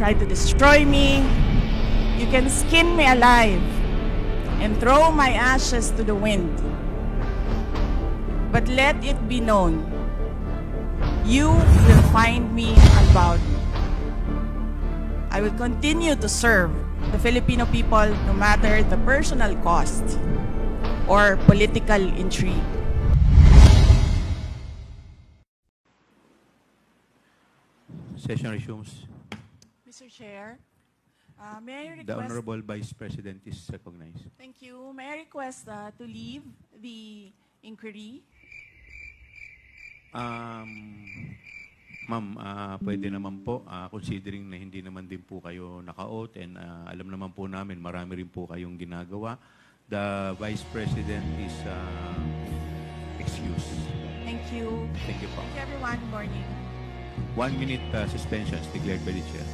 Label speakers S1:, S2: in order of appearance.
S1: try to destroy me. You can skin me alive and throw my ashes to the wind. But let it be known, you will find me unbowed. I will continue to serve the Filipino people no matter the personal cost or political intrigue.
S2: Session resumes.
S1: Mr. Chair, may I
S2: The
S1: request...
S2: Honorable Vice President is recognized.
S1: Thank you. May I request to leave the inquiry?
S2: Ma'am, pwede naman po, considering na hindi naman din po kayo naka-oath and alam naman po namin, marami rin po kayong ginagawa. The Vice President is excused.
S1: Thank you.
S2: Thank you po.
S1: Thank you, everyone. Good morning.
S2: 1 minute suspension is declared by the Chair.